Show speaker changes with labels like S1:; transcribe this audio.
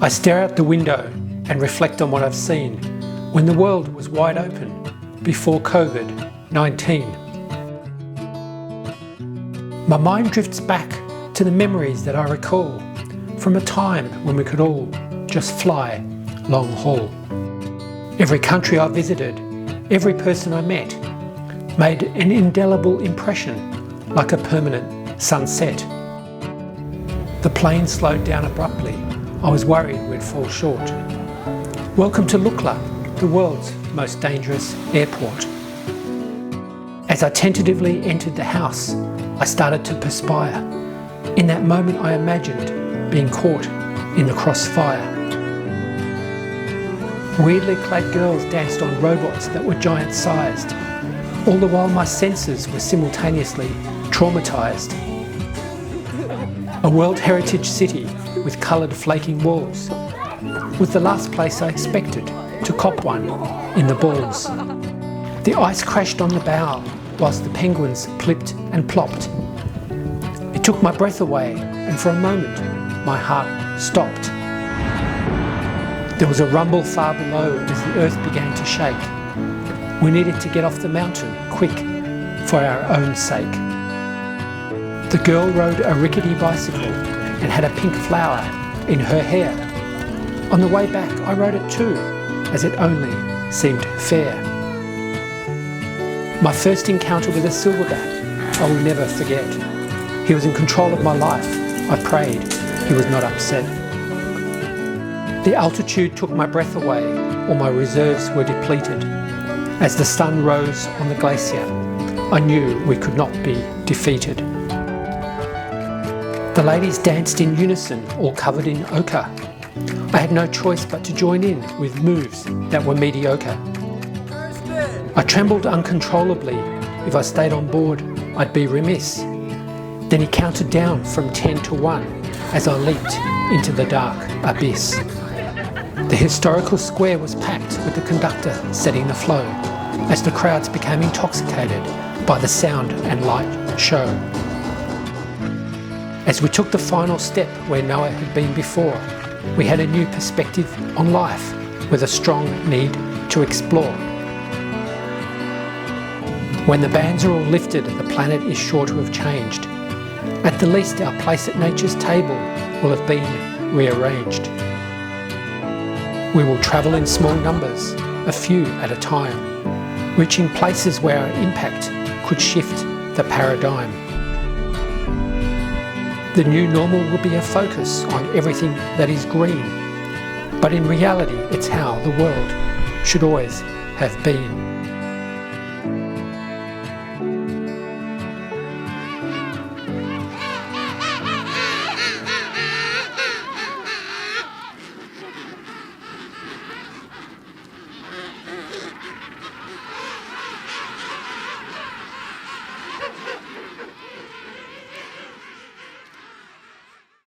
S1: I stare out the window and reflect on what I've seen when the world was wide open before COVID-19. My mind drifts back to the memories that I recall from a time when we could all just fly long haul. Every country I visited, every person I met, made an indelible impression like a permanent sunset. The plane slowed down abruptly. I was worried we'd fall short. Welcome to Lukla, the world's most dangerous airport. As I tentatively entered the house, I started to perspire. In that moment I imagined being caught in the crossfire. Weirdly clad girls danced on robots that were giant-sized, all the while my senses were simultaneously traumatised. A World Heritage City with coloured flaking walls was the last place I expected to cop one in the balls. The ice crashed on the bow whilst the penguins plipped and plopped. It took my breath away, and for a moment my heart stopped. There was a rumble far below as the earth began to shake. We needed to get off the mountain, quick, for our own sake. The girl rode a rickety bicycle and had a pink flower in her hair. On the way back I rode it too, as it only seemed fair. My first encounter with a silverback I will never forget. He was in control of my life. I prayed he was not upset. The altitude took my breath away, all my reserves were depleted. As the sun rose on the glacier, I knew we could not be defeated. The ladies danced in unison, all covered in ochre. I had no choice but to join in with moves that were mediocre. I trembled uncontrollably. If I stayed on board, I'd be remiss. Then he counted down from 10 to 1 as I leaped into the dark abyss. The historical square was packed with the conductor setting the flow as the crowds became intoxicated by the sound and light show. As we took the final step where Noah had been before, we had a new perspective on life with a strong need to explore. When the bans are all lifted, the planet is sure to have changed. At the least, our place at nature's table will have been rearranged. We will travel in small numbers, a few at a time, reaching places where our impact could shift the paradigm. The new normal will be a focus on everything that is green, but in reality it's how the world should always have been.